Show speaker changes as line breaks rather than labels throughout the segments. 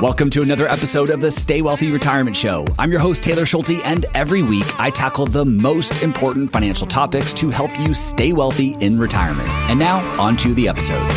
Welcome to another episode of the Stay Wealthy Retirement Show. I'm your host, Taylor Schulte, and every week I tackle the most important financial topics to help you stay wealthy in retirement. And now, on to the episode.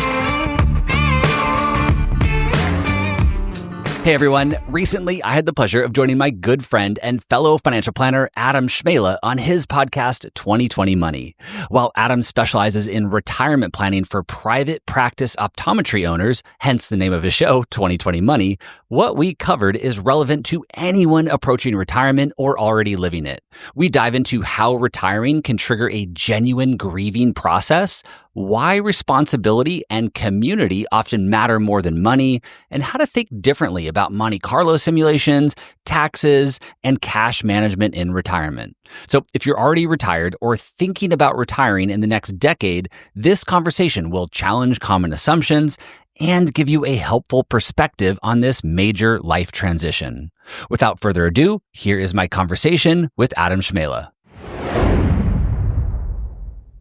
Hey everyone, recently I had the pleasure of joining my good friend and fellow financial planner, Adam Cmejla, on his podcast, 2020 Money. While Adam specializes in retirement planning for private practice optometry owners, hence the name of his show, 2020 Money, what we covered is relevant to anyone approaching retirement or already living it. We dive into how retiring can trigger a genuine grieving process, why responsibility and community often matter more than money, and how to think differently about Monte Carlo simulations, taxes, and cash management in retirement. So if you're already retired or thinking about retiring in the next decade, this conversation will challenge common assumptions and give you a helpful perspective on this major life transition. Without further ado, here is my conversation with Adam Cmejla.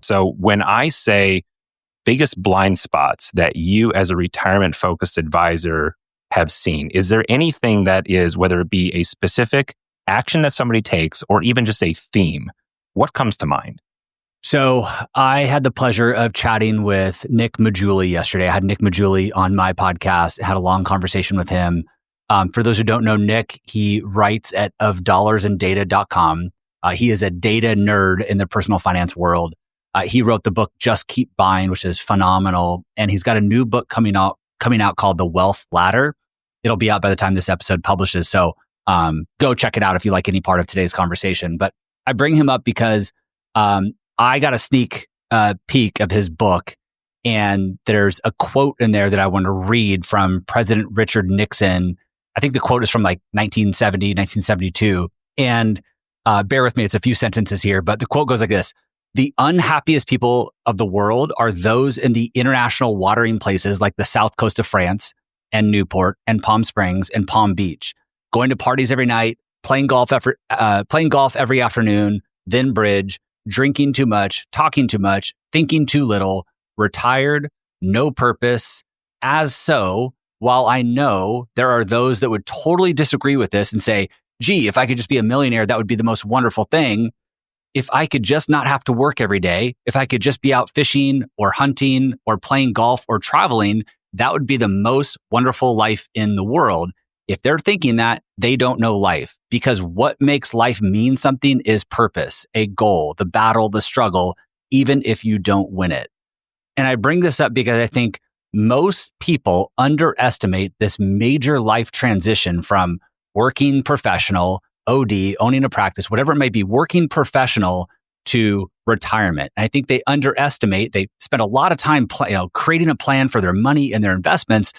So when I say biggest blind spots that you as a retirement-focused advisor have seen, is there anything that is, whether it be a specific action that somebody takes or even just a theme? What comes to mind?
So I had the pleasure of chatting with Nick Cmejla yesterday. I had Nick Cmejla on my podcast, had a long conversation with him. For those who don't know Nick, he writes at ofdollarsanddata.com. He is a data nerd in the personal finance world. He wrote the book Just Keep Buying, which is phenomenal. And he's got a new book coming out called The Wealth Ladder. It'll be out by the time this episode publishes. So go check it out if you like any part of today's conversation. But I bring him up because I got a sneak peek of his book. And there's a quote in there that I want to read from President Richard Nixon. I think the quote is from like 1970, 1972. And bear with me, it's a few sentences here, but the quote goes like this. The unhappiest people of the world are those in the international watering places like the south coast of France and Newport and Palm Springs and Palm Beach, going to parties every night, playing golf every afternoon, then bridge, drinking too much, talking too much, thinking too little, retired, no purpose. As so, while I know there are those that would totally disagree with this and say, gee, if I could just be a millionaire, that would be the most wonderful thing. If I could just not have to work every day, if I could just be out fishing or hunting or playing golf or traveling, that would be the most wonderful life in the world. If they're thinking that, they don't know life, because what makes life mean something is purpose, a goal, the battle, the struggle, even if you don't win it. And I bring this up because I think most people underestimate this major life transition from working professional, OD, owning a practice, whatever it may be, working professional to retirement. And I think they spend a lot of time creating a plan for their money and their investments,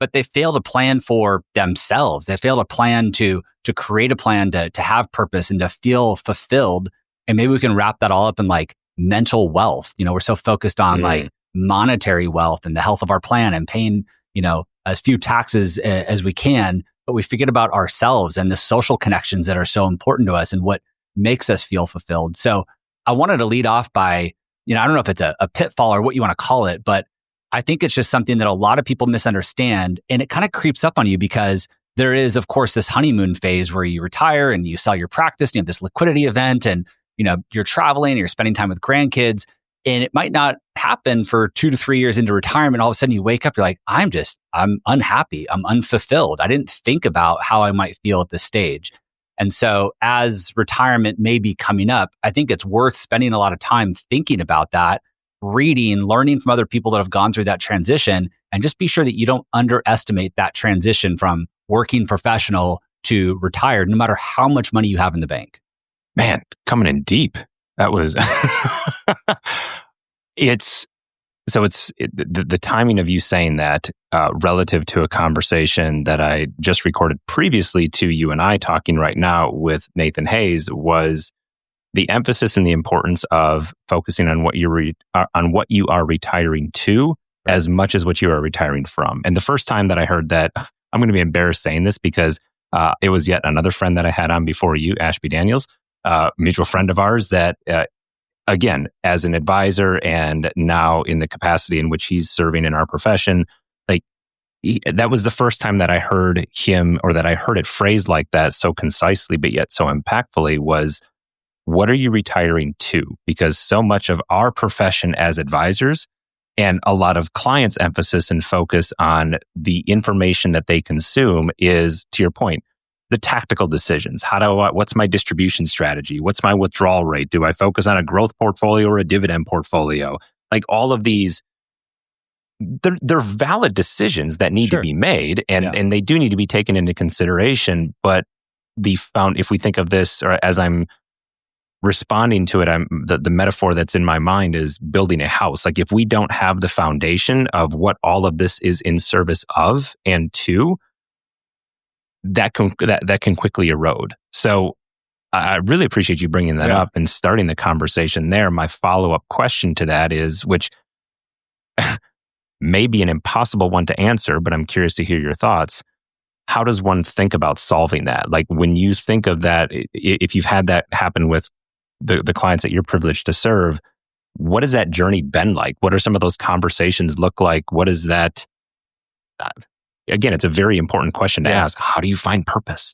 but they fail to plan for themselves. They fail to plan to create a plan to have purpose and to feel fulfilled. And maybe we can wrap that all up in like mental wealth. We're so focused on like monetary wealth and the health of our plan and paying, as few taxes as we can. But we forget about ourselves and the social connections that are so important to us and what makes us feel fulfilled. So I wanted to lead off by, I don't know if it's a pitfall or what you want to call it, but I think it's just something that a lot of people misunderstand. And it kind of creeps up on you because there is, of course, this honeymoon phase where you retire and you sell your practice, you have this liquidity event and, you're traveling, you're spending time with grandkids. And it might not happen for 2 to 3 years into retirement. All of a sudden you wake up, you're like, I'm unhappy. I'm unfulfilled. I didn't think about how I might feel at this stage. And so as retirement may be coming up, I think it's worth spending a lot of time thinking about that, reading, learning from other people that have gone through that transition, and just be sure that you don't underestimate that transition from working professional to retired, no matter how much money you have in the bank.
Man, coming in deep. That was, the timing of you saying that relative to a conversation that I just recorded previously to you and I talking right now with Nathan Hayes was the emphasis and the importance of focusing on what you are retiring to as much as what you are retiring from. And the first time that I heard that, I'm going to be embarrassed saying this because it was yet another friend that I had on before you, Ashby Daniels, mutual friend of ours that, again, as an advisor and now in the capacity in which he's serving in our profession, like that was the first time that I heard him, or that I heard it phrased like that so concisely, but yet so impactfully, was, what are you retiring to? Because so much of our profession as advisors, and a lot of clients' emphasis and focus on the information that they consume, is, to your point, the tactical decisions. What's my distribution strategy? What's my withdrawal rate? Do I focus on a growth portfolio or a dividend portfolio? Like, all of these, they're valid decisions that need to be made, and they do need to be taken into consideration. But if we think of this, or as I'm responding to it, the metaphor that's in my mind is building a house. Like, if we don't have the foundation of what all of this is in service of and to, that can quickly erode. So I really appreciate you bringing that up and starting the conversation there. My follow-up question to that is, which may be an impossible one to answer, but I'm curious to hear your thoughts. How does one think about solving that? Like, when you think of that, if you've had that happen with the clients that you're privileged to serve, what has that journey been like? What are some of those conversations look like? What is that? Again, it's a very important question to ask. How do you find purpose?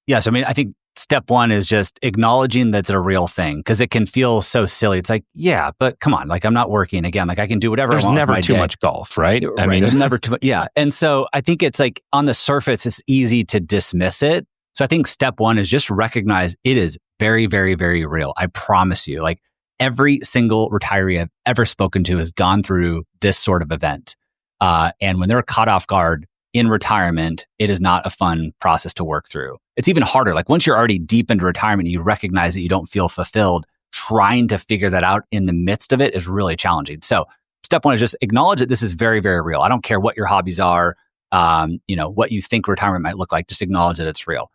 Yeah. So, I mean, I think step one is just acknowledging that's a real thing, because it can feel so silly. It's like, yeah, but come on, like, I'm not working again. Like, I can do whatever I want.
There's never too much golf, right?
I mean, there's never too much. Yeah. And so I think it's like, on the surface, it's easy to dismiss it. So I think step one is just recognize it is very, very, very real. I promise you, like, every single retiree I've ever spoken to has gone through this sort of event. And when they're caught off guard in retirement, it is not a fun process to work through. It's even harder. Like, once you're already deep into retirement, you recognize that you don't feel fulfilled. Trying to figure that out in the midst of it is really challenging. So step one is just acknowledge that this is very, very real. I don't care what your hobbies are, what you think retirement might look like. Just acknowledge that it's real.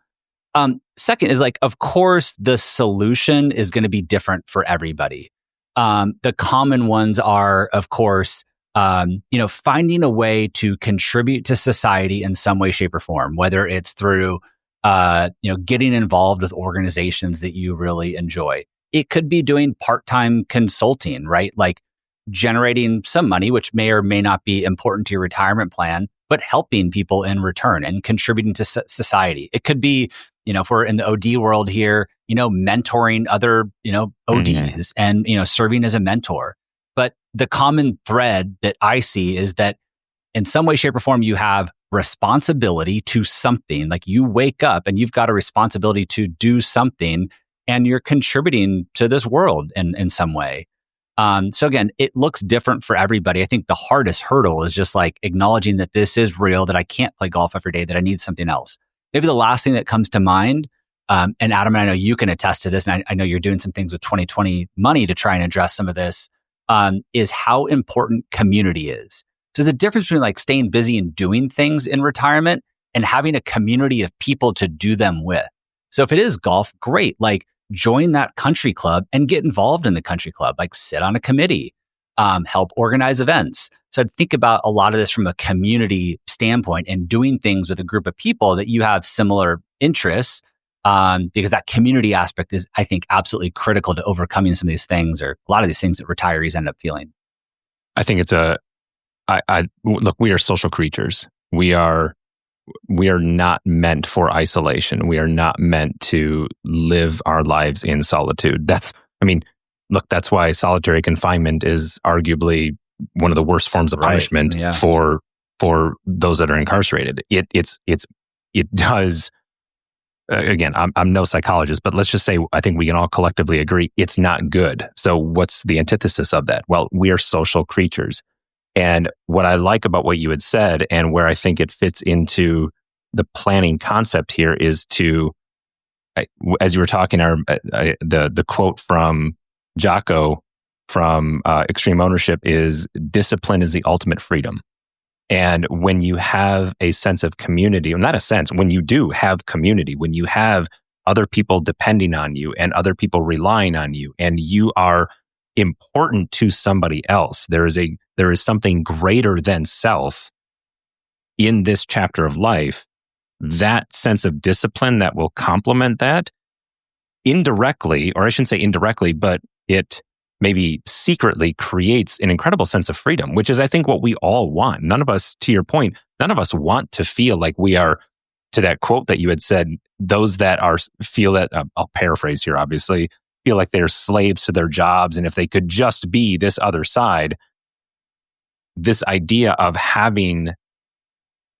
Second is, like, of course, the solution is going to be different for everybody. The common ones are, of course, finding a way to contribute to society in some way, shape, or form, whether it's through, getting involved with organizations that you really enjoy. It could be doing part-time consulting, right? Like, generating some money, which may or may not be important to your retirement plan, but helping people in return and contributing to society. It could be, if we're in the OD world here, mentoring other, ODs and, serving as a mentor. But the common thread that I see is that in some way, shape, or form, you have responsibility to something. Like, you wake up and you've got a responsibility to do something, and you're contributing to this world in some way. So again, it looks different for everybody. I think the hardest hurdle is just like acknowledging that this is real, that I can't play golf every day, that I need something else. Maybe the last thing that comes to mind, and Adam, I know you can attest to this, and I know you're doing some things with 2020 money to try and address some of this, is how important community is. So there's a difference between, like, staying busy and doing things in retirement and having a community of people to do them with. So if it is golf, great. Like, join that country club and get involved in the country club. Like, sit on a committee, help organize events. So I'd think about a lot of this from a community standpoint and doing things with a group of people that you have similar interests, because that community aspect is, I think, absolutely critical to overcoming some of these things, or a lot of these things that retirees end up feeling.
I think it's look, we are social creatures. We are not meant for isolation. We are not meant to live our lives in solitude. That's why solitary confinement is arguably one of the worst forms of punishment for those that are incarcerated. It does. Again, I'm no psychologist, but let's just say I think we can all collectively agree it's not good. So what's the antithesis of that? Well, we are social creatures. And what I like about what you had said, and where I think it fits into the planning concept here, is as you were talking, the quote from Jocko from Extreme Ownership is, discipline is the ultimate freedom. And when you have a sense of community, or not a sense, when you do have community, when you have other people depending on you and other people relying on you, and you are important to somebody else, there is something greater than self in this chapter of life. That sense of discipline that will complement that indirectly, or I shouldn't say indirectly, but it maybe secretly creates an incredible sense of freedom, which is, I think, what we all want. None of us, to your point, none of us want to feel like we are, to that quote that you had said, those that feel that, I'll paraphrase here, obviously, feel like they're slaves to their jobs. And if they could just be this other side, this idea of having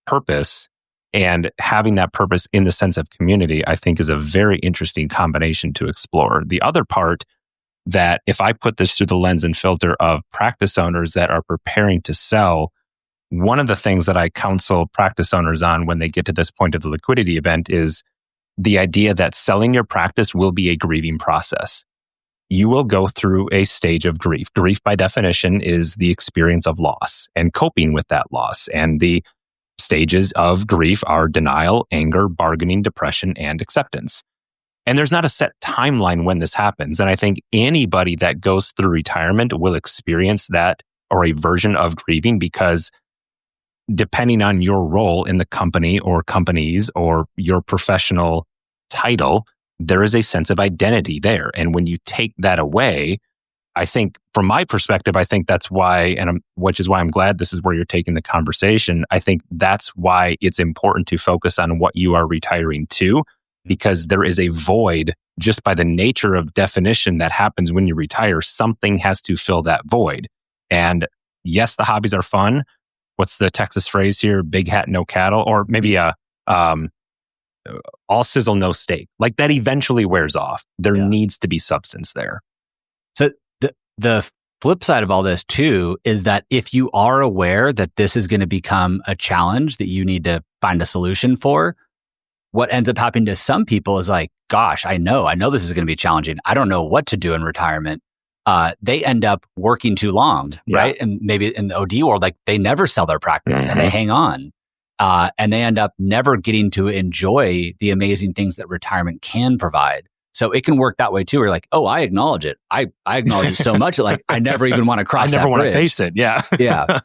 purpose and having that purpose in the sense of community, I think is a very interesting combination to explore. The other part that, if I put this through the lens and filter of practice owners that are preparing to sell, one of the things that I counsel practice owners on when they get to this point of the liquidity event is the idea that selling your practice will be a grieving process. You will go through a stage of grief. Grief, by definition, is the experience of loss and coping with that loss. And the stages of grief are denial, anger, bargaining, depression, and acceptance. And there's not a set timeline when this happens. And I think anybody that goes through retirement will experience that, or a version of grieving, because depending on your role in the company or companies or your professional title, there is a sense of identity there. And when you take that away, I think, from my perspective, I think that's why, which is why I'm glad this is where you're taking the conversation. I think that's why it's important to focus on what you are retiring to, because there is a void just by the nature of definition that happens when you retire. Something has to fill that void. And yes, the hobbies are fun. What's the Texas phrase here? Big hat, no cattle, or maybe all sizzle, no steak. Like, that eventually wears off. There needs to be substance there.
So the flip side of all this too is that if you are aware that this is going to become a challenge that you need to find a solution for, what ends up happening to some people is like, gosh, I know this is going to be challenging. I don't know what to do in retirement. They end up working too long, right? And maybe in the OD world, like, they never sell their practice and they hang on. And they end up never getting to enjoy the amazing things that retirement can provide. So it can work that way too. We're like, oh, I acknowledge it. I acknowledge it so much that, like, I never even want to cross that bridge. I never want to
face it. Yeah.
Yeah.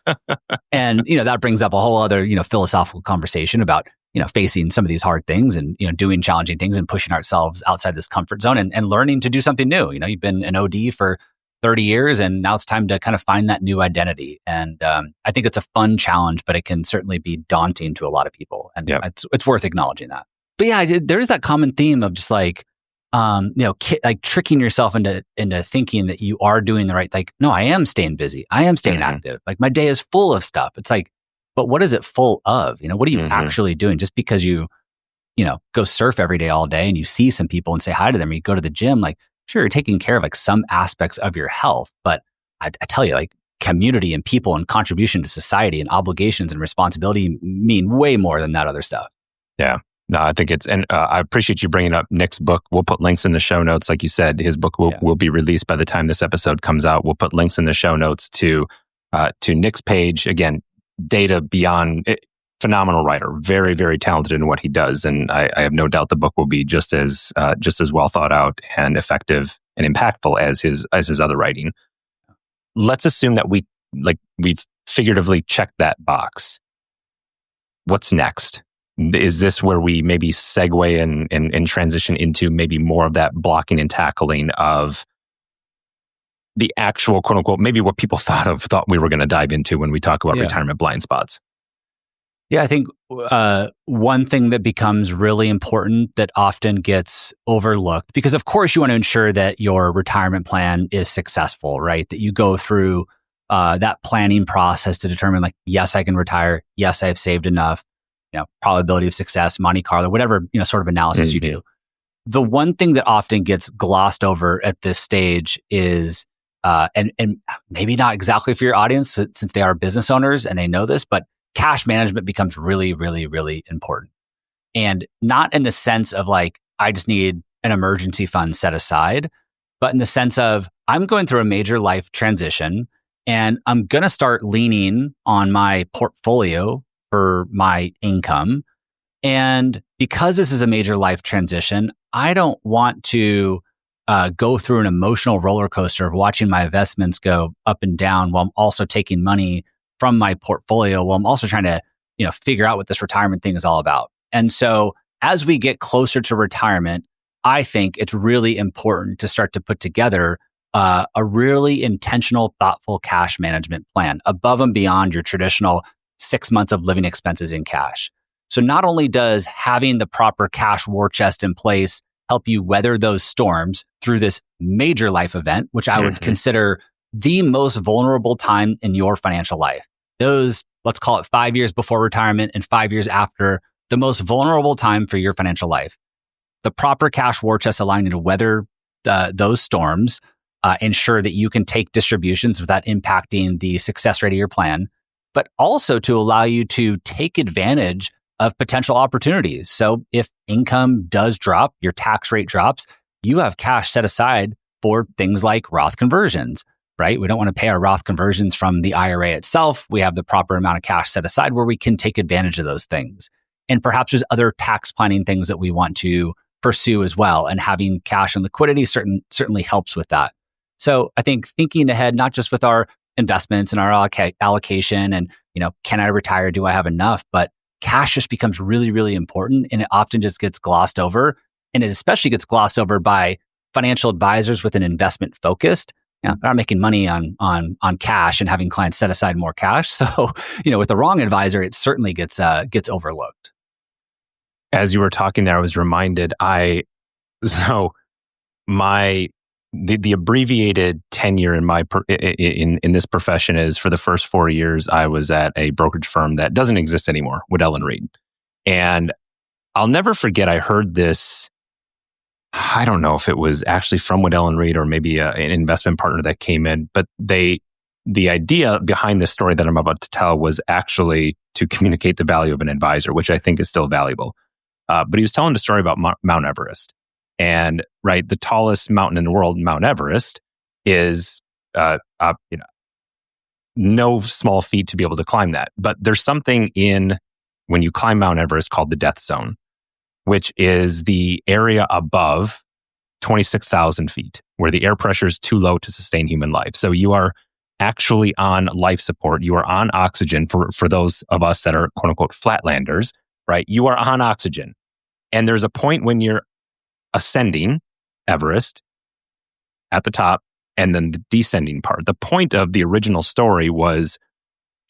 And, that brings up a whole other, philosophical conversation about, facing some of these hard things and, doing challenging things and pushing ourselves outside this comfort zone and learning to do something new. You've been an OD for 30 years and now it's time to kind of find that new identity. And I think it's a fun challenge, but it can certainly be daunting to a lot of people. And it's worth acknowledging that. But yeah, there is that common theme of just like, like tricking yourself into thinking that you are doing the right, like, no, I am staying busy. I am staying active. Like, my day is full of stuff. It's like, but what is it full of? What are you actually doing? Just because you go surf every day, all day, and you see some people and say hi to them, or you go to the gym, like, sure, you're taking care of like some aspects of your health. But I tell you, like, community and people and contribution to society and obligations and responsibility mean way more than that other stuff.
Yeah. No, I think and I appreciate you bringing up Nick's book. We'll put links in the show notes. Like you said, his book will be released by the time this episode comes out. We'll put links in the show notes to Nick's page. Again, data beyond phenomenal writer, very, very talented in what he does. And I have no doubt the book will be just as well thought out and effective and impactful as his other writing. Let's assume that we've figuratively checked that box. What's next? Is this where we maybe segue and transition into maybe more of that blocking and tackling of the actual, quote unquote, maybe what people thought we were going to dive into when we talk about retirement blind spots?
Yeah, I think one thing that becomes really important that often gets overlooked, because of course you want to ensure that your retirement plan is successful, right? That you go through that planning process to determine, like, yes, I can retire. Yes, I have saved enough. Probability of success, Monte Carlo, whatever, sort of analysis you do. The one thing that often gets glossed over at this stage is, and maybe not exactly for your audience since they are business owners and they know this, but cash management becomes really, really, really important. And not in the sense of like, I just need an emergency fund set aside, but in the sense of, I'm going through a major life transition and I'm going to start leaning on my portfolio for my income. And because this is a major life transition, I don't want to go through an emotional roller coaster of watching my investments go up and down while I'm also taking money from my portfolio, while I'm also trying to, figure out what this retirement thing is all about. And so as we get closer to retirement, I think it's really important to start to put together a really intentional, thoughtful cash management plan above and beyond your traditional 6 months of living expenses in cash. So not only does having the proper cash war chest in place help you weather those storms through this major life event, which I would consider the most vulnerable time in your financial life. Those, let's call it 5 years before retirement and 5 years after, the most vulnerable time for your financial life. The proper cash war chest allowing you to weather those storms, ensure that you can take distributions without impacting the success rate of your plan, but also to allow you to take advantage of potential opportunities. So if income does drop, your tax rate drops, you have cash set aside for things like Roth conversions, right? We don't want to pay our Roth conversions from the IRA itself. We have the proper amount of cash set aside where we can take advantage of those things. And perhaps there's other tax planning things that we want to pursue as well. And having cash and liquidity certainly helps with that. So I think thinking ahead, not just with our investments and our allocation and, can I retire? Do I have enough? But cash just becomes really, really important. And it often just gets glossed over. And it especially gets glossed over by financial advisors with an investment focused. They're not making money on cash and having clients set aside more cash. So, with the wrong advisor, it certainly gets overlooked.
As you were talking there, I was reminded, the abbreviated tenure in this profession is, for the first 4 years, I was at a brokerage firm that doesn't exist anymore, Waddell & Reed. And I'll never forget, I heard this, I don't know if it was actually from Waddell & Reed or maybe an investment partner that came in, but the idea behind this story that I'm about to tell was actually to communicate the value of an advisor, which I think is still valuable. But he was telling a story about Mount Everest. And the tallest mountain in the world, Mount Everest, is no small feat to be able to climb that. But there's something when you climb Mount Everest called the death zone, which is the area above 26,000 feet, where the air pressure is too low to sustain human life. So you are actually on life support. You are on oxygen for those of us that are quote unquote flatlanders, right? You are on oxygen. And there's a point when you're ascending Everest at the top and then the descending part. The point of the original story was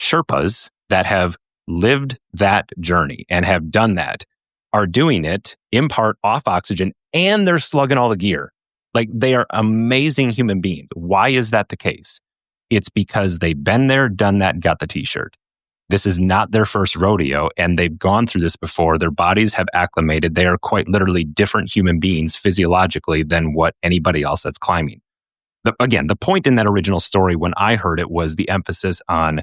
Sherpas that have lived that journey and have done that are doing it in part off oxygen, and they're slugging all the gear. Like, they are amazing human beings. Why is that the case? It's because they've been there, done that, got the t-shirt. This is not their first rodeo, and they've gone through this before. Their bodies have acclimated. They are quite literally different human beings physiologically than what anybody else that's climbing. Again, the point in that original story when I heard it was the emphasis on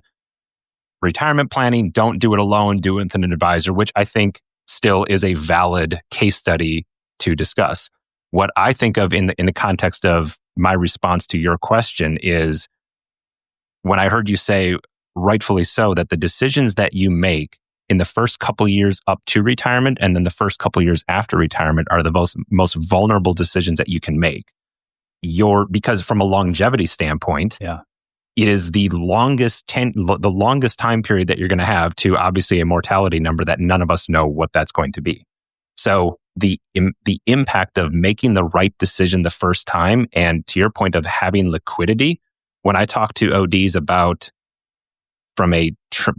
retirement planning. Don't do it alone. Do it with an advisor, which I think still is a valid case study to discuss. What I think of in the context of my response to your question is, when I heard you say, rightfully so, that the decisions that you make in the first couple years up to retirement and then the first couple years after retirement are the most vulnerable decisions that you can make. Because from a longevity standpoint, it is the longest time period that you're going to have to obviously a mortality number that none of us know what that's going to be. So the impact of making the right decision the first time, and to your point of having liquidity, when I talk to ODs about from a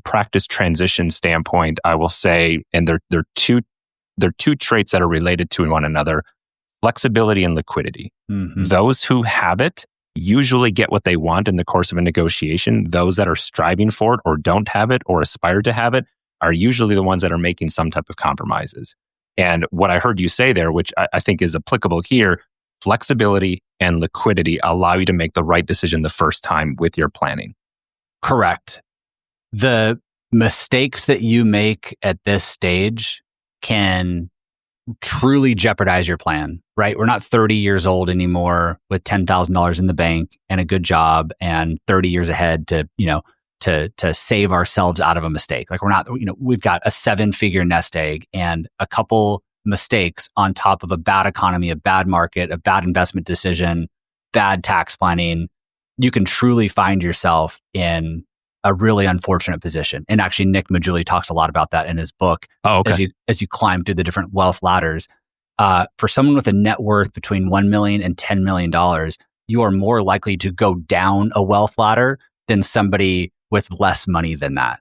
practice transition standpoint, I will say, and they're two traits that are related to one another: flexibility and liquidity. Mm-hmm. Those who have it usually get what they want in the course of a negotiation. Those that are striving for it or don't have it or aspire to have it are usually the ones that are making some type of compromises. And what I heard you say there, which I think is applicable here, flexibility and liquidity allow you to make the right decision the first time with your planning.
Correct. The mistakes that you make at this stage can truly jeopardize your plan, right? We're not 30 years old anymore with $10,000 in the bank and a good job and 30 years ahead to save ourselves out of a mistake. Like, we're not, we've got a 7-figure nest egg and a couple mistakes on top of a bad economy, a bad market, a bad investment decision, bad tax planning. You can truly find yourself in a really unfortunate position. And actually, Nick Cmejla talks a lot about that in his book.
Oh, okay.
As you climb through the different wealth ladders. For someone with a net worth between $1 million and $10 million, you are more likely to go down a wealth ladder than somebody with less money than that.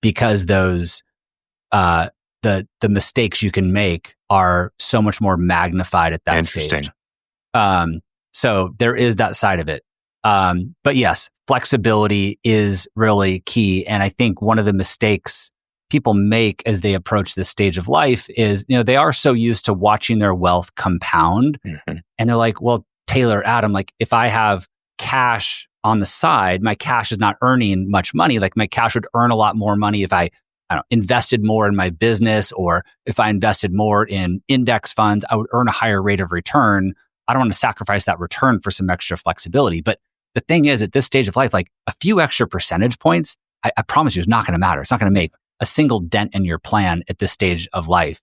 Because those, the mistakes you can make are so much more magnified at that stage. So there is that side of it. But yes, flexibility is really key. And I think one of the mistakes people make as they approach this stage of life is, they are so used to watching their wealth compound. Mm-hmm. And they're like, well, Taylor, Adam, like if I have cash on the side, my cash is not earning much money. Like my cash would earn a lot more money if I don't know, invested more in my business, or if I invested more in index funds, I would earn a higher rate of return. I don't want to sacrifice that return for some extra flexibility. But the thing is, at this stage of life, like a few extra percentage points, I promise you, is not going to matter. It's not going to make a single dent in your plan at this stage of life.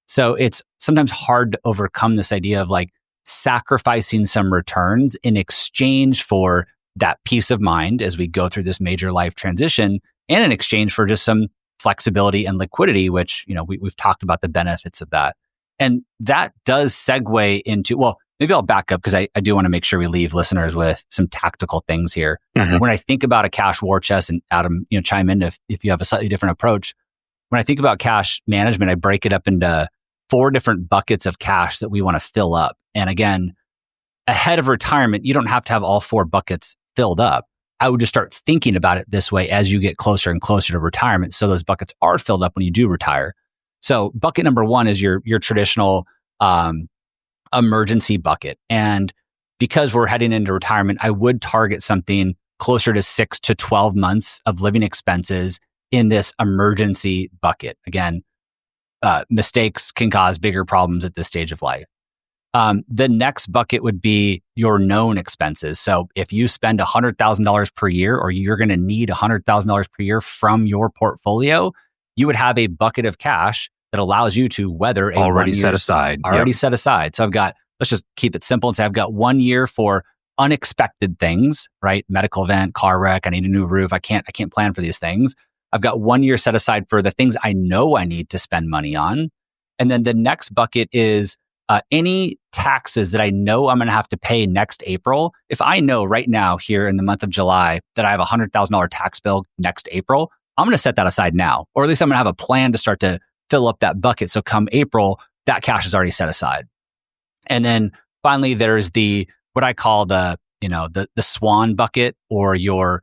So it's sometimes hard to overcome this idea of like sacrificing some returns in exchange for that peace of mind as we go through this major life transition, and in exchange for just some flexibility and liquidity, which, we've talked about the benefits of that. And that does segue into, well, maybe I'll back up because I do want to make sure we leave listeners with some tactical things here. Mm-hmm. When I think about a cash war chest, and Adam, chime in if you have a slightly different approach. When I think about cash management, I break it up into 4 different buckets of cash that we want to fill up. And again, ahead of retirement, you don't have to have all 4 buckets filled up. I would just start thinking about it this way as you get closer and closer to retirement, so those buckets are filled up when you do retire. So bucket number 1 is your traditional emergency bucket. And because we're heading into retirement, I would target something closer to 6 to 12 months of living expenses in this emergency bucket. Again, mistakes can cause bigger problems at this stage of life. The next bucket would be your known expenses. So if you spend $100,000 per year, or you're going to need $100,000 per year from your portfolio, you would have a bucket of cash that allows you to weather
already set aside.
Set aside. So let's just keep it simple and say I've got 1 year for unexpected things, right? Medical event, car wreck, I need a new roof. I can't plan for these things. I've got 1 year set aside for the things I know I need to spend money on. And then the next bucket is any taxes that I know I'm going to have to pay next April. If I know right now here in the month of July that I have a $100,000 tax bill next April, I'm going to set that aside now, or at least I'm going to have a plan to start to fill up that bucket. So come April, that cash is already set aside. And then finally, there's what I call the SWAN bucket, or your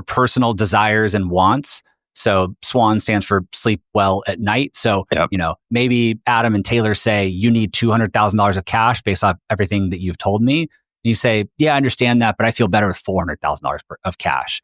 personal desires and wants. So SWAN stands for sleep well at night. So, maybe Adam and Taylor say you need $200,000 of cash based off everything that you've told me. And you say, yeah, I understand that, but I feel better with $400,000 of cash.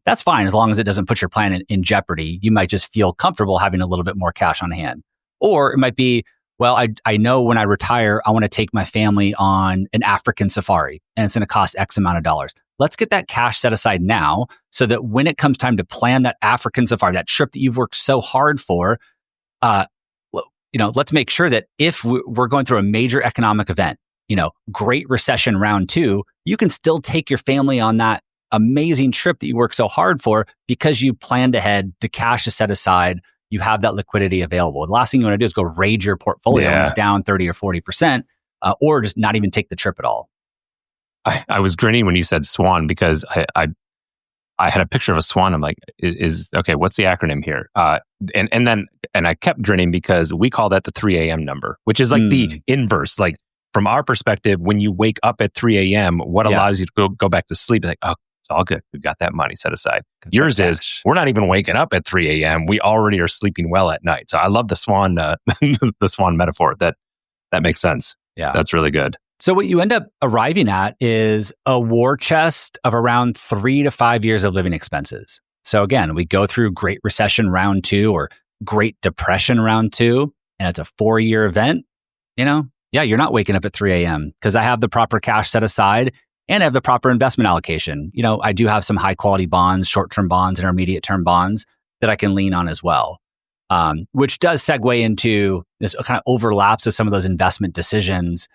That's fine as long as it doesn't put your plan in jeopardy. You might just feel comfortable having a little bit more cash on hand. Or it might be, well, I know when I retire, I want to take my family on an African safari, and it's going to cost X amount of dollars. Let's get that cash set aside now, so that when it comes time to plan that African safari, that trip that you've worked so hard for, let's make sure that if we're going through a major economic event, Great Recession round 2, you can still take your family on that amazing trip that you worked so hard for, because you planned ahead, the cash is set aside, you have that liquidity available. The last thing you want to do is go raid your portfolio when it's down 30 or 40%, or just not even take the trip at all.
I was grinning when you said SWAN, because I had a picture of a swan. I'm like, okay, what's the acronym here? And I kept grinning because we call that the 3 a.m. number, which is like the inverse. Like from our perspective, when you wake up at 3 a.m., what allows you to go back to sleep? Like, oh, it's all good. We've got that money set aside. Yours is, we're not even waking up at 3 a.m. We already are sleeping well at night. So I love the swan, the swan metaphor. That makes sense.
Yeah,
that's really good.
So what you end up arriving at is a war chest of around 3 to 5 years of living expenses. So again, we go through Great Recession round 2 or Great Depression round 2, and it's a 4-year event. You're not waking up at 3 a.m. because I have the proper cash set aside and I have the proper investment allocation. I do have some high quality bonds, short-term bonds, intermediate term bonds that I can lean on as well. Which does segue into this kind of overlaps with some of those investment decisions.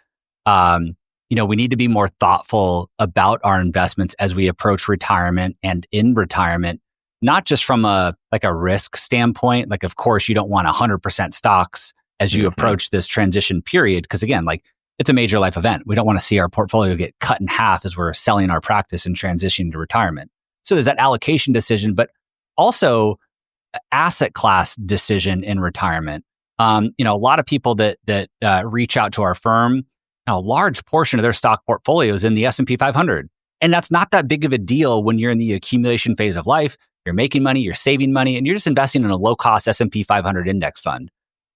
We need to be more thoughtful about our investments as we approach retirement and in retirement, not just from a risk standpoint. Like, of course, you don't want 100% stocks as you approach this transition period. Because again, it's a major life event. We don't want to see our portfolio get cut in half as we're selling our practice and transitioning to retirement. So there's that allocation decision, but also asset class decision in retirement. A lot of people that reach out to our firm, a large portion of their stock portfolio is in the S&P 500. And that's not that big of a deal when you're in the accumulation phase of life. You're making money, you're saving money, and you're just investing in a low-cost S&P 500 index fund.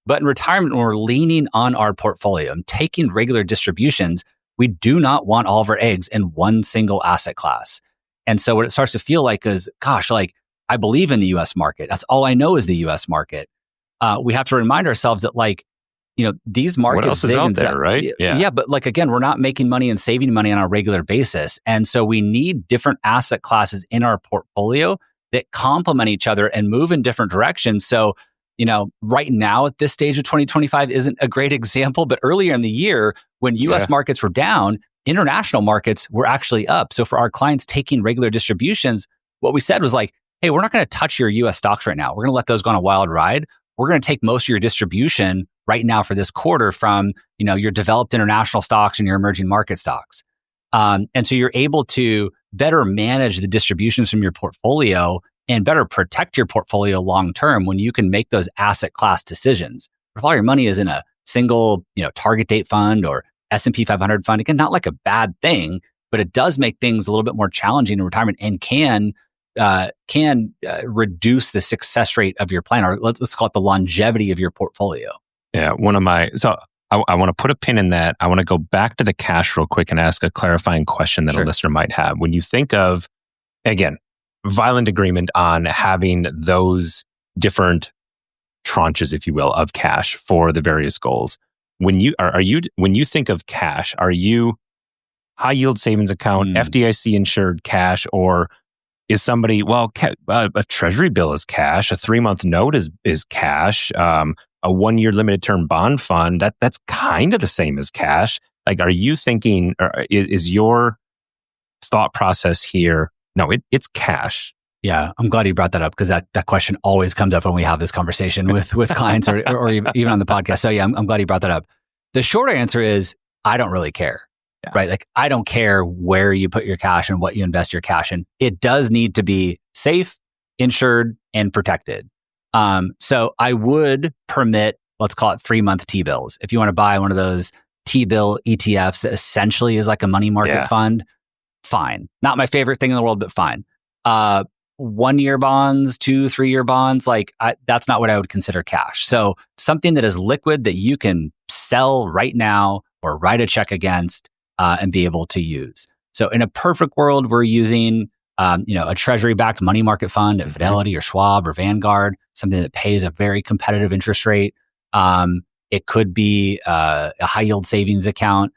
But in retirement, when we're leaning on our portfolio and taking regular distributions, we do not want all of our eggs in one single asset class. And so what it starts to feel like is, gosh, like I believe in the U.S. market. That's all I know is the U.S. market. We have to remind ourselves that these markets.
What else is out there, right?
Yeah. But again, we're not making money and saving money on a regular basis. And so we need different asset classes in our portfolio that complement each other and move in different directions. So, right now at this stage of 2025 isn't a great example, but earlier in the year when US markets were down, international markets were actually up. So for our clients taking regular distributions, what we said was like, hey, we're not going to touch your US stocks right now. We're going to let those go on a wild ride. We're going to take most of your distribution right now for this quarter from, your developed international stocks and your emerging market stocks. And so you're able to better manage the distributions from your portfolio and better protect your portfolio long-term when you can make those asset class decisions. If all your money is in a single, target date fund or S&P 500 fund, again, not like a bad thing, but it does make things a little bit more challenging in retirement and can reduce the success rate of your plan, or let's call it the longevity of your portfolio.
Yeah, I want to put a pin in that. I want to go back to the cash real quick and ask a clarifying question that a listener might have. When you think of, again, violent agreement on having those different tranches, if you will, of cash for the various goals. When you think of cash, are you high yield savings account, FDIC insured cash, or is somebody, a treasury bill is cash, a 3-month note is cash, a 1-year limited term bond fund, that's kind of the same as cash. Like, are you thinking, or is your thought process here, no, it's cash?
Yeah, I'm glad you brought that up because that question always comes up when we have this conversation with clients or even on the podcast. So yeah, I'm glad you brought that up. The short answer is I don't really care, right? Like I don't care where you put your cash and what you invest your cash in. It does need to be safe, insured, and protected. So I would permit, let's call it 3-month T-bills. If you want to buy one of those T-bill ETFs that essentially is like a money market fund, fine. Not my favorite thing in the world, but fine. 1-year bonds, 2-3-year bonds, that's not what I would consider cash. So something that is liquid that you can sell right now or write a check against and be able to use. So in a perfect world, we're using a treasury-backed money market fund at Fidelity or Schwab or Vanguard, something that pays a very competitive interest rate. It could be a high-yield savings account.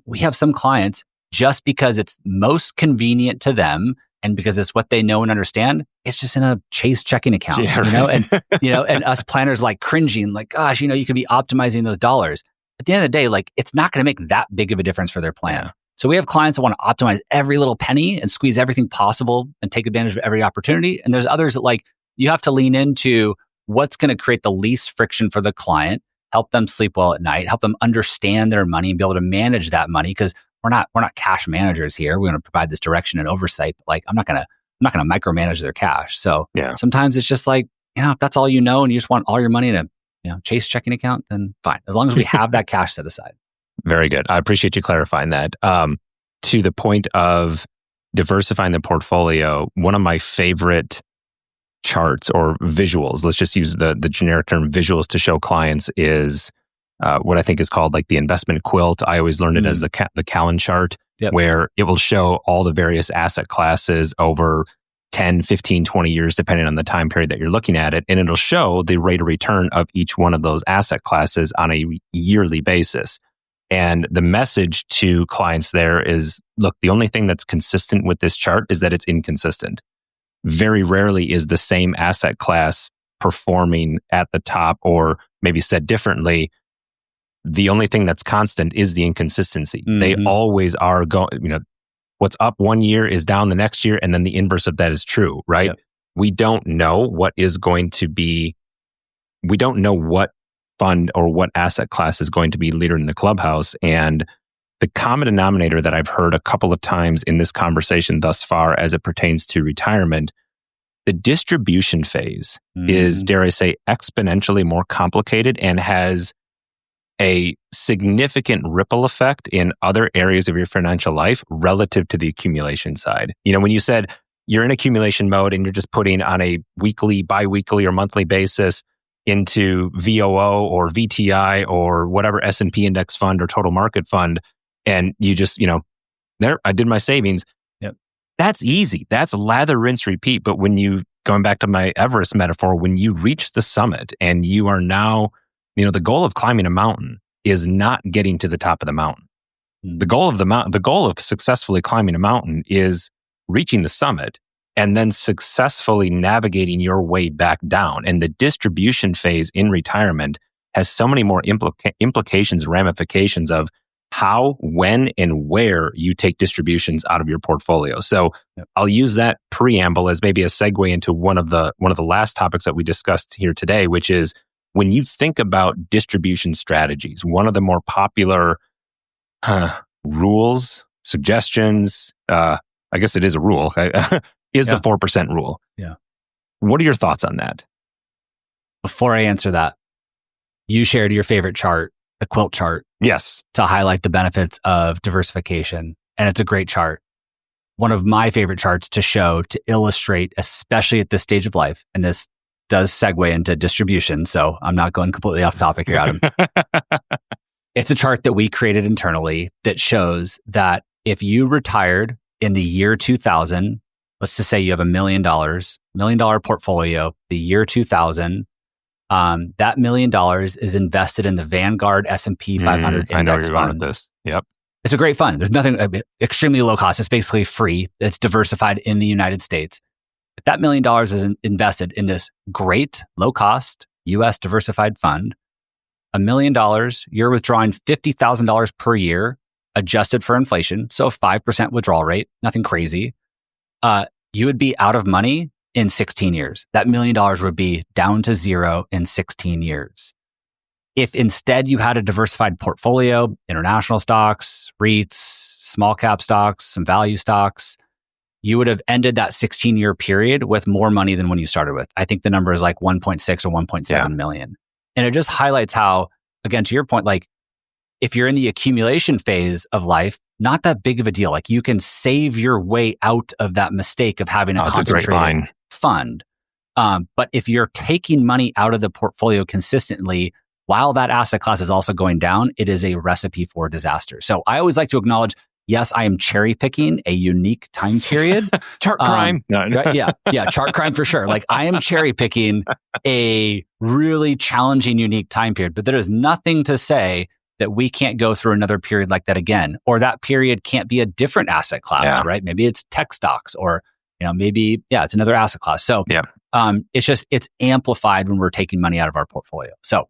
We have some clients, just because it's most convenient to them and because it's what they know and understand, it's just in a Chase checking account, and us planners cringing, gosh, you could be optimizing those dollars. At the end of the day, it's not going to make that big of a difference for their plan. So we have clients that want to optimize every little penny and squeeze everything possible and take advantage of every opportunity. And there's others that you have to lean into what's going to create the least friction for the client, help them sleep well at night, help them understand their money and be able to manage that money. Because we're not cash managers here. We're going to provide this direction and oversight. But I'm not going to micromanage their cash. So sometimes it's just if that's all and you just want all your money in a Chase checking account, then fine. As long as we have that cash set aside.
Very good. I appreciate you clarifying that. To the point of diversifying the portfolio, one of my favorite charts or visuals, let's just use the generic term visuals to show clients, is what I think is called the investment quilt. I always learned it as the Callan chart, where it will show all the various asset classes over 10, 15, 20 years, depending on the time period that you're looking at it. And it'll show the rate of return of each one of those asset classes on a yearly basis. And the message to clients there is, look, the only thing that's consistent with this chart is that it's inconsistent. Very rarely is the same asset class performing at the top, or maybe said differently, the only thing that's constant is the inconsistency. They always are going, what's up one year is down the next year, and then the inverse of that is true, right? We don't know what is going to be, we don't know what fund or what asset class is going to be leader in the clubhouse. And the common denominator that I've heard a couple of times in this conversation thus far as it pertains to retirement, the distribution phase is, dare I say, exponentially more complicated and has a significant ripple effect in other areas of your financial life relative to the accumulation side. When you said you're in accumulation mode and you're just putting on a weekly, biweekly, or monthly basis into VOO or VTI or whatever S&P index fund or total market fund, and you just, there, I did my savings.
Yep.
That's easy. That's lather, rinse, repeat. But when going back to my Everest metaphor, when you reach the summit and you are now, the goal of climbing a mountain is not getting to the top of the mountain. The goal of successfully climbing a mountain is reaching the summit and then successfully navigating your way back down. And the distribution phase in retirement has so many more implications and ramifications of how, when, and where you take distributions out of your portfolio. So I'll use that preamble as maybe a segue into one of the last topics that we discussed here today, which is when you think about distribution strategies, one of the more popular rules, suggestions, I guess it is a rule, is the 4% rule.
Yeah.
What are your thoughts on that?
Before I answer that, you shared your favorite chart, the quilt chart.
Yes.
To highlight the benefits of diversification. And it's a great chart. One of my favorite charts to illustrate, especially at this stage of life, and this does segue into distribution, so I'm not going completely off topic here, Adam. It's a chart that we created internally that shows that if you retired in the year 2000, let's just say you have $1 million portfolio, the year 2000, that $1 million is invested in the Vanguard S&P 500 index
I know you're going
fund.
with this. Yep.
It's a great fund. There's nothing extremely low cost. It's basically free. It's diversified in the United States. If that $1 million is invested in this great low cost U.S. diversified fund, $1 million, you're withdrawing $50,000 per year, adjusted for inflation. So 5% withdrawal rate, nothing crazy. You would be out of money in 16 years. That $1 million would be down to zero in 16 years. If instead you had a diversified portfolio, international stocks, REITs, small cap stocks, some value stocks, you would have ended that 16-year period with more money than when you started with. I think the number is like 1.6 or 1.7 million. And it just highlights how, again, to your point, like if you're in the accumulation phase of life, not that big of a deal. Like you can save your way out of that mistake of having a concentrated fund. But if you're taking money out of the portfolio consistently, while that asset class is also going down, it is a recipe for disaster. So I always like to acknowledge, yes, I am cherry picking a unique time period.
Chart crime.
Right? Yeah, chart crime for sure. Like I am cherry picking a really challenging, unique time period, but there is nothing to say that we can't go through another period like that again, or that period can't be a different asset class, right? Maybe it's tech stocks, or maybe it's another asset class. So it's amplified when we're taking money out of our portfolio. So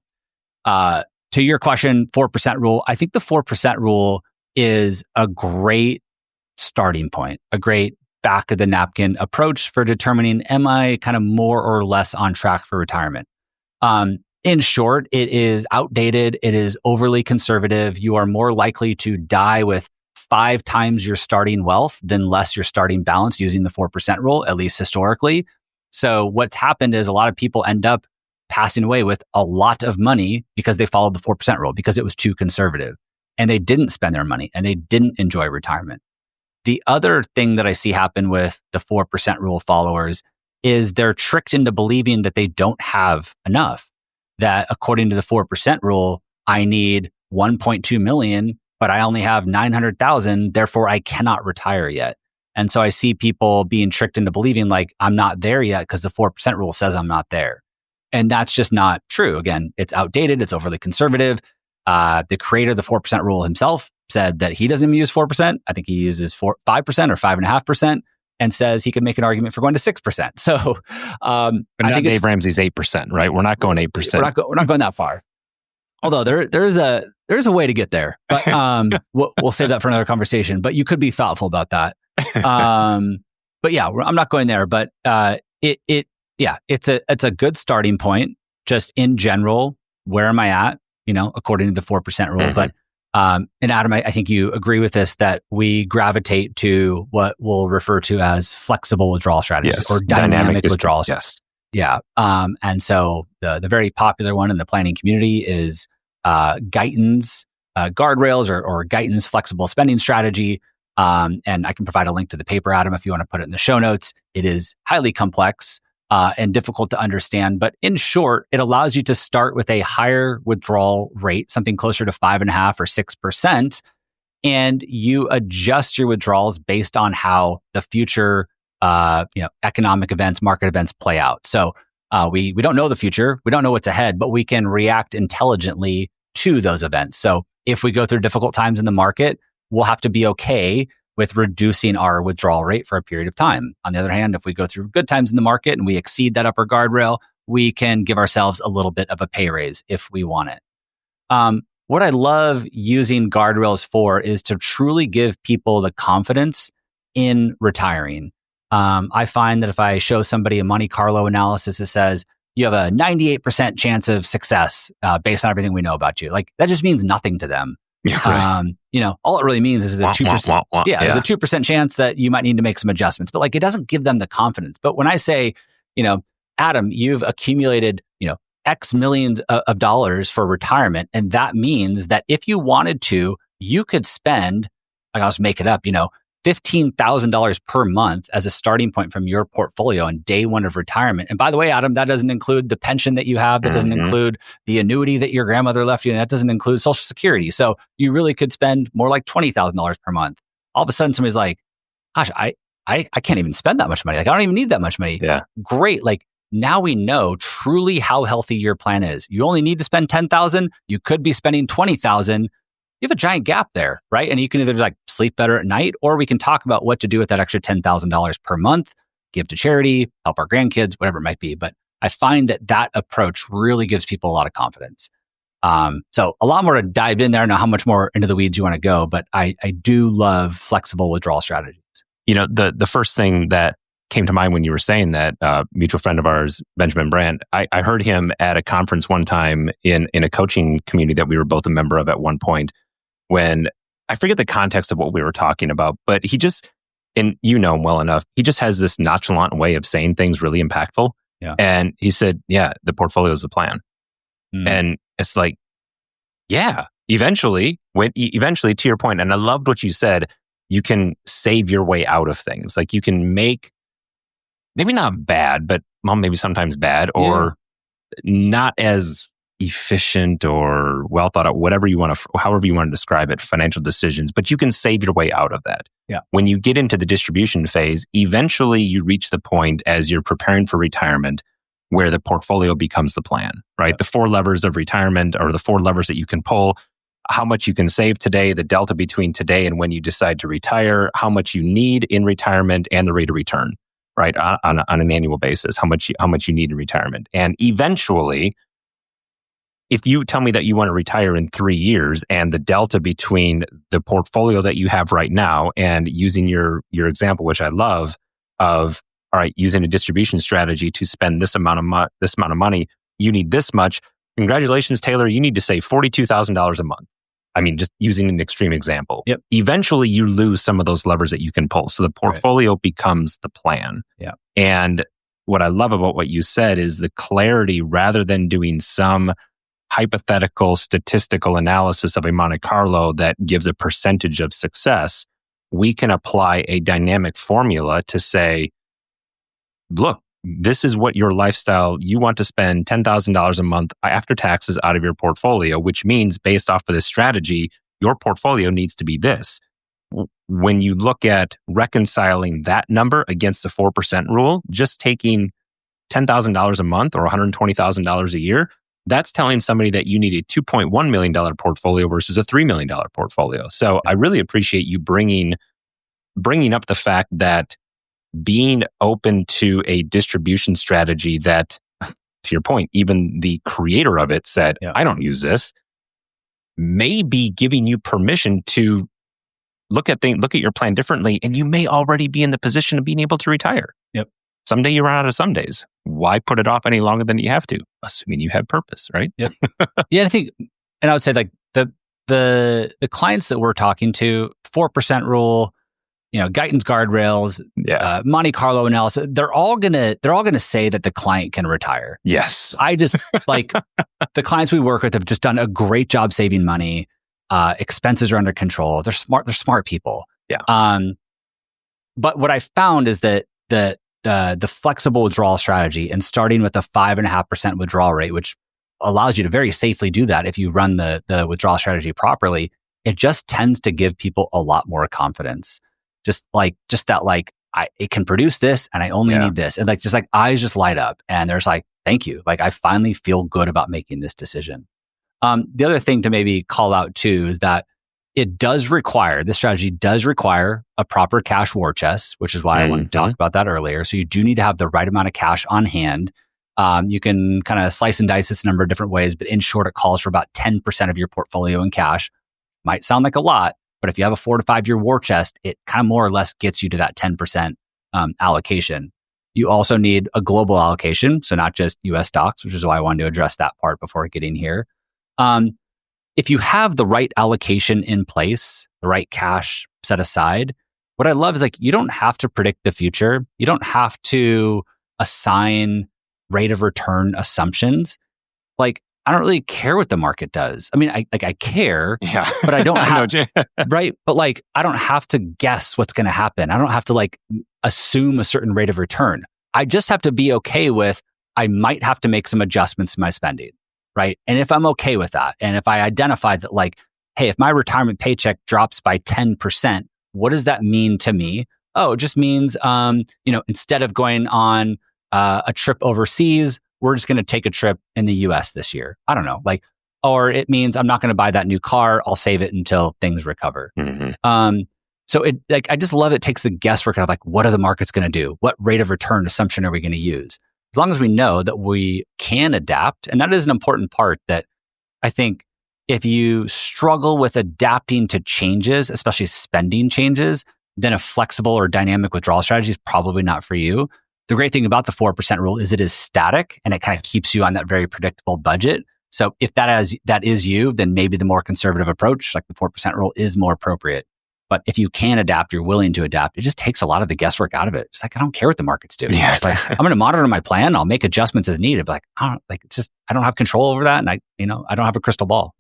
to your question, 4% rule, I think the 4% rule is a great starting point, a great back of the napkin approach for determining, am I kind of more or less on track for retirement? In short, it is outdated. It is overly conservative. You are more likely to die with 5 times your starting wealth than less your starting balance using the 4% rule, at least historically. So what's happened is a lot of people end up passing away with a lot of money because they followed the 4% rule, because it was too conservative. And they didn't spend their money and they didn't enjoy retirement. The other thing that I see happen with the 4% rule followers is they're tricked into believing that they don't have enough. That according to the 4% rule, I need 1.2 million, but I only have 900,000, therefore I cannot retire yet. And so I see people being tricked into believing like I'm not there yet because the 4% rule says I'm not there. And that's just not true. Again, it's outdated, it's overly conservative. The creator of the 4% rule himself said that he doesn't even use 4%. I think he uses 5% or 5.5%, and says he can make an argument for going to 6%. So,
but I think Dave Ramsey's 8%, right? We're not going 8%.
We're not going that far. Although there's a way to get there, but we'll save that for another conversation. But you could be thoughtful about that. But yeah, I'm not going there. But it's a good starting point. Just in general, where am I at, according to the 4% rule.
Mm-hmm.
But, and Adam, I think you agree with this, that we gravitate to what we'll refer to as flexible withdrawal strategies or dynamic withdrawals.
Yes.
Yeah. And so the very popular one in the planning community is Guyton's guardrails or Guyton's flexible spending strategy. And I can provide a link to the paper, Adam, if you want to put it in the show notes. It is highly complex and difficult to understand. But in short, it allows you to start with a higher withdrawal rate, something closer to 5.5% or 6%. And you adjust your withdrawals based on how the future economic events, market events play out. So we don't know the future. We don't know what's ahead, but we can react intelligently to those events. So if we go through difficult times in the market, we'll have to be okay with reducing our withdrawal rate for a period of time. On the other hand, if we go through good times in the market and we exceed that upper guardrail, we can give ourselves a little bit of a pay raise if we want it. What I love using guardrails for is to truly give people the confidence in retiring. I find that if I show somebody a Monte Carlo analysis that says you have a 98% chance of success based on everything we know about you, like that just means nothing to them.
Yeah, right.
All it really means is a 2%. There's a 2% chance that you might need to make some adjustments, but like it doesn't give them the confidence. But when I say, Adam, you've accumulated, X millions of dollars for retirement, and that means that if you wanted to, you could spend, I'll just make it up, $15,000 per month as a starting point from your portfolio on day one of retirement. And by the way, Adam, that doesn't include the pension that you have. That doesn't include the annuity that your grandmother left you. And that doesn't include Social Security. So you really could spend more like $20,000 per month. All of a sudden, somebody's like, gosh, I can't even spend that much money. Like, I don't even need that much money.
Yeah.
Like, now we know truly how healthy your plan is. You only need to spend $10,000. You could be spending $20,000. You have a giant gap there, right? And you can either like sleep better at night, or we can talk about what to do with that extra $10,000 per month, give to charity, help our grandkids, whatever it might be. But I find that approach really gives people a lot of confidence. So a lot more to dive in there. I don't know how much more into the weeds you want to go, but I do love flexible withdrawal strategies.
The first thing that came to mind when you were saying that, mutual friend of ours, Benjamin Brandt, I heard him at a conference one time in a coaching community that we were both a member of at one point, when I forget the context of what we were talking about, but he just, and you know him well enough, he just has this nonchalant way of saying things really impactful.
Yeah.
And he said, the portfolio is the plan. And it's like, eventually to your point, and I loved what you said, you can save your way out of things. Like you can make, maybe not bad, but maybe sometimes bad or not as efficient or well thought out, however you want to describe it, financial decisions, but you can save your way out of that.
Yeah.
When you get into the distribution phase, eventually you reach the point as you're preparing for retirement where the portfolio becomes the plan, right? Yeah. The 4 levers of retirement, or the 4 levers that you can pull, how much you can save today, the delta between today and when you decide to retire, how much you need in retirement, and the rate of return, right? On an annual basis, how much you need in retirement. And eventually, if you tell me that you want to retire in 3 years and the delta between the portfolio that you have right now and using your example, which I love, of, all right, using a distribution strategy to spend this amount of money, you need this much. Congratulations, Taylor, you need to save $42,000 a month. I mean, just using an extreme example.
Yep.
Eventually, you lose some of those levers that you can pull. So the portfolio becomes the plan.
Yeah.
And what I love about what you said is the clarity, rather than doing some hypothetical statistical analysis of a Monte Carlo that gives a percentage of success, we can apply a dynamic formula to say, look, this is what your lifestyle, you want to spend $10,000 a month after taxes out of your portfolio, which means based off of this strategy, your portfolio needs to be this. When you look at reconciling that number against the 4% rule, just taking $10,000 a month or $120,000 a year, that's telling somebody that you need a $2.1 million portfolio versus a $3 million portfolio. So I really appreciate you bringing up the fact that being open to a distribution strategy that, to your point, even the creator of it said, I don't use this, may be giving you permission to look at your plan differently, and you may already be in the position of being able to retire.
Yep.
someday you run out of some days. Why put it off any longer than you have to? Assuming you have purpose, right?
Yep. Yeah, I think, and I would say like the clients that we're talking to, 4% rule, Guyton's guardrails, Monte Carlo analysis, they're all gonna say that the client can retire.
Yes.
I just like the clients we work with have just done a great job saving money. Expenses are under control. They're smart people.
Yeah.
But what I found is that the flexible withdrawal strategy and starting with a 5.5% withdrawal rate, which allows you to very safely do that if you run the withdrawal strategy properly, it just tends to give people a lot more confidence. Just that it can produce this and I only need this. And eyes just light up and there's like, thank you. Like I finally feel good about making this decision. The other thing to maybe call out too is that this strategy does require a proper cash war chest, which is why I wanted to talk about that earlier. So you do need to have the right amount of cash on hand. You can kind of slice and dice this a number of different ways, but in short, it calls for about 10% of your portfolio in cash. Might sound like a lot, but if you have a 4 to 5 year war chest, it kind of more or less gets you to that 10% allocation. You also need a global allocation, so not just US stocks, which is why I wanted to address that part before getting here. If you have the right allocation in place, the right cash set aside, what I love is you don't have to predict the future. You don't have to assign rate of return assumptions. I don't really care what the market does. I mean, I care, but I don't have, right? But I don't have to guess what's going to happen. I don't have to assume a certain rate of return. I just have to be okay with, I might have to make some adjustments to my spending, right? And if I'm okay with that, and if I identify that hey, if my retirement paycheck drops by 10%, what does that mean to me? Oh, it just means, instead of going on a trip overseas, we're just going to take a trip in the US this year. I don't know. Or it means I'm not going to buy that new car. I'll save it until things recover. Mm-hmm. So I just love it takes the guesswork out of what are the markets going to do? What rate of return assumption are we going to use? As long as we know that we can adapt. And that is an important part that I think if you struggle with adapting to changes, especially spending changes, then a flexible or dynamic withdrawal strategy is probably not for you. The great thing about the 4% rule is it is static and it kind of keeps you on that very predictable budget. So if that is you, then maybe the more conservative approach, like the 4% rule, is more appropriate. But if you can adapt, you're willing to adapt, it just takes a lot of the guesswork out of it. It's I don't care what the market's doing. Yeah. It's I'm going to monitor my plan. I'll make adjustments as needed. But I don't have control over that. And I don't have a crystal ball.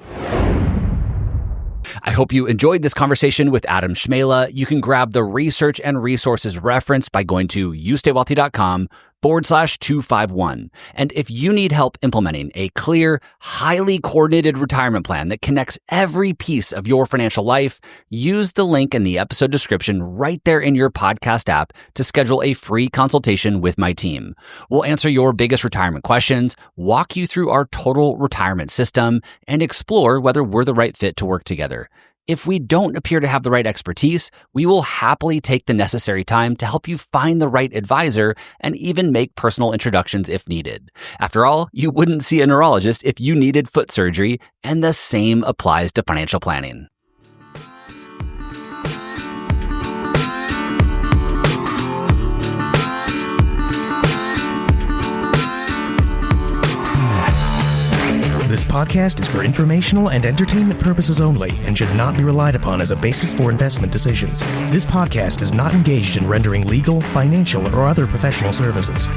I hope you enjoyed this conversation with Adam Cmejla. You can grab the research and resources referenced by going to youstaywealthy.com/251. And if you need help implementing a clear, highly coordinated retirement plan that connects every piece of your financial life, use the link in the episode description right there in your podcast app to schedule a free consultation with my team. We'll answer your biggest retirement questions, walk you through our total retirement system, and explore whether we're the right fit to work together. If we don't appear to have the right expertise, we will happily take the necessary time to help you find the right advisor and even make personal introductions if needed. After all, you wouldn't see a neurologist if you needed foot surgery, and the same applies to financial planning.
This podcast is for informational and entertainment purposes only and should not be relied upon as a basis for investment decisions. This podcast is not engaged in rendering legal, financial, or other professional services.